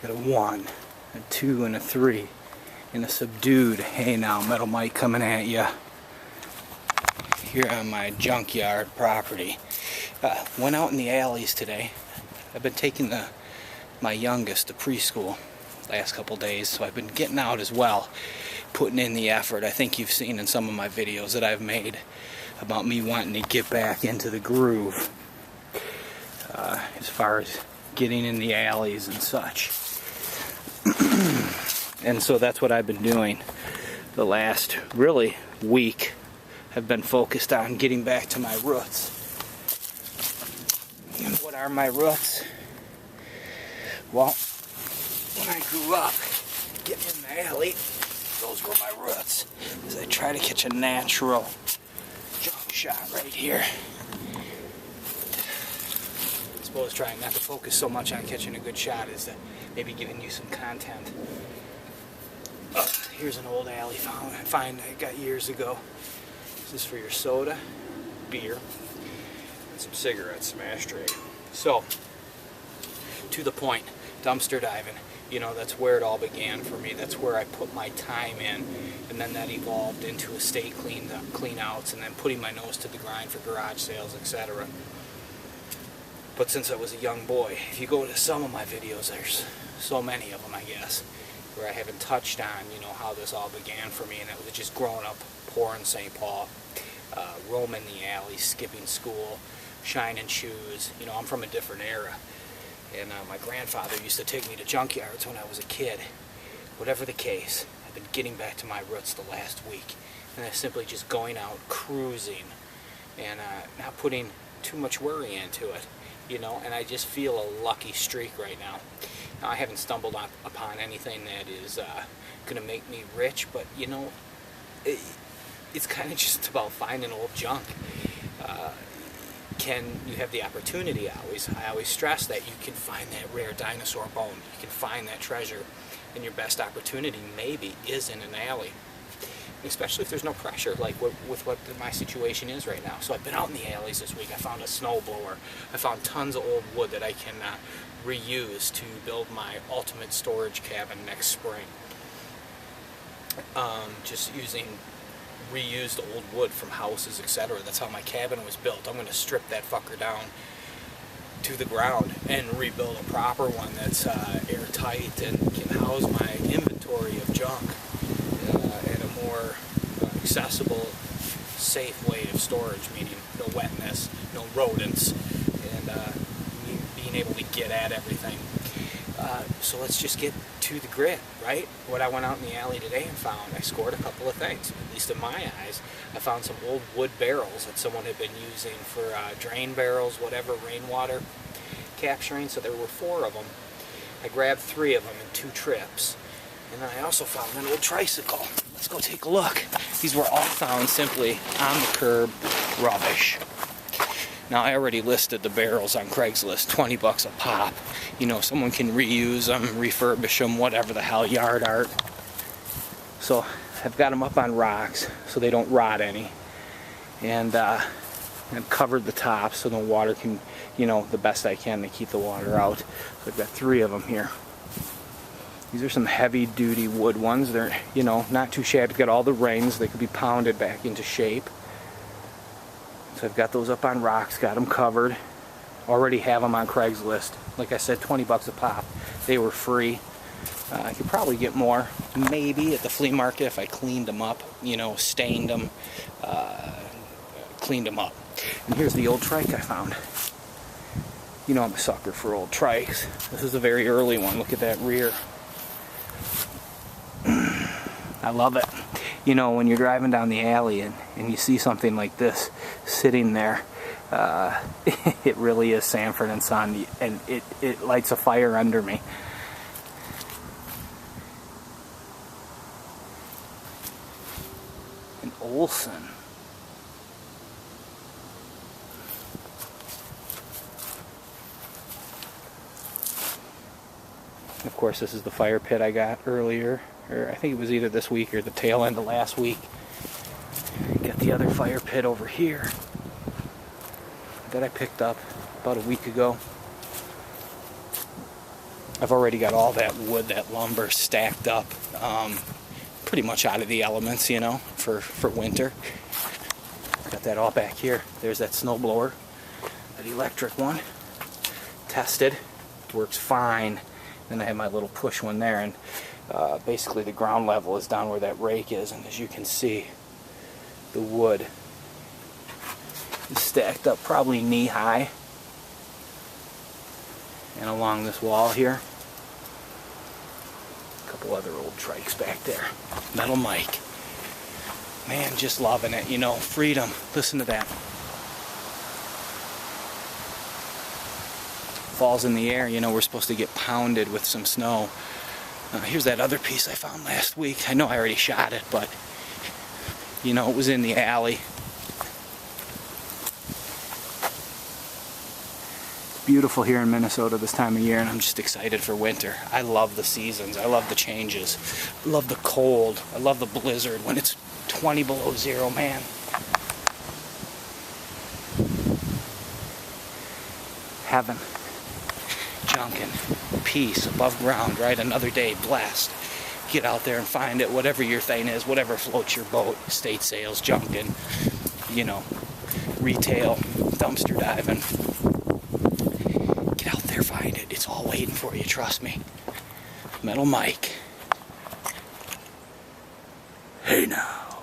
Got a 1, a 2, and a 3. And a subdued. Hey now, Metal Mike coming at ya. Here on my junkyard property. Went out in the alleys today. I've been taking my youngest to preschool last couple days, so I've been getting out as well, putting in the effort. I think you've seen in some of my videos that I've made about me wanting to get back into the groove as far as getting in the alleys and such. And so that's what I've been doing the last really week. I've been focused on getting back to my roots. And what are my roots? Well, when I grew up, getting in the alley, those were my roots. As I try to catch a natural jump shot right here. I suppose trying not to focus so much on catching a good shot is maybe giving you some content. Here's an old alley find I got years ago. This is for your soda, beer, and some cigarettes, some ashtray. So, to the point, dumpster diving. You know, that's where it all began for me. That's where I put my time in, and then that evolved into estate clean outs, and then putting my nose to the grind for garage sales, etc. But since I was a young boy, if you go to some of my videos, there's so many of them, I guess, where I haven't touched on, you know, how this all began for me, and it was just growing up poor in St. Paul, roaming the alley, skipping school, shining shoes. You know, I'm from a different era, and my grandfather used to take me to junkyards when I was a kid. Whatever the case, I've been getting back to my roots the last week, and that's simply just going out, cruising, and not putting too much worry into it, you know, and I just feel a lucky streak right now. Now, I haven't stumbled upon anything that is going to make me rich, but, you know, it's kind of just about finding old junk. Can you have the opportunity? I always stress that you can find that rare dinosaur bone. You can find that treasure, and your best opportunity maybe is in an alley, especially if there's no pressure, like with what my situation is right now. So I've been out in the alleys this week. I found a snowblower. I found tons of old wood that I can reuse to build my ultimate storage cabin next spring. Just using reused old wood from houses, etc. That's how my cabin was built. I'm going to strip that fucker down to the ground and rebuild a proper one that's airtight and can house my inventory of junk in a more accessible, safe way of storage, meaning no wetness, no rodents, and being able to get at everything. So let's just get to the grit, right? What I went out in the alley today and found, I scored a couple of things, at least in my eyes. I found some old wood barrels that someone had been using for drain barrels, whatever, rainwater capturing, so there were 4 of them. I grabbed 3 of them in 2 trips. And then I also found an old tricycle. Let's go take a look. These were all found simply on the curb, rubbish. Now, I already listed the barrels on Craigslist, 20 bucks a pop. You know, someone can reuse them, refurbish them, whatever the hell, yard art. So, I've got them up on rocks so they don't rot any. And I've covered the top so the water can, you know, the best I can to keep the water out. So I've got 3 of them here. These are some heavy-duty wood ones. They're, you know, not too shabby. Got all the rings. They could be pounded back into shape. So I've got those up on rocks, got them covered. Already have them on Craigslist. Like I said, 20 bucks a pop. They were free. I could probably get more, maybe at the flea market if I cleaned them up, you know, stained them, cleaned them up. And here's the old trike I found. You know I'm a sucker for old trikes. This is a very early one. Look at that rear. I love it. You know, when you're driving down the alley and you see something like this sitting there, it really is Sanford and Son, and it lights a fire under me. An Olson. Of course, this is the fire pit I got earlier, or I think it was either this week or the tail end of last week. Got the other fire pit over here that I picked up about a week ago. I've already got all that wood, that lumber stacked up, pretty much out of the elements, you know, for winter. Got that all back here. There's that snow blower, that electric one, tested, works fine. Then I have my little push one there, and basically the ground level is down where that rake is, and as you can see, the wood is stacked up probably knee high. And along this wall here, a couple other old trikes back there. Metal Mike. Man, just loving it, you know, freedom. Listen to that. Falls in the air, you know, we're supposed to get pounded with some snow. Here's that other piece I found last week. I know I already shot it, but, you know, it was in the alley. Beautiful here in Minnesota this time of year, and I'm just excited for winter. I love the seasons. I love the changes. I love the cold. I love the blizzard when it's 20 below zero, man. Heaven. Junkin'. Peace. Above ground, right? Another day. Blessed. Get out there and find it. Whatever your thing is. Whatever floats your boat. Estate sales. Junkin'. You know. Retail. Dumpster diving. Find it. It's all waiting for you, trust me. Metal Mike. Hey now.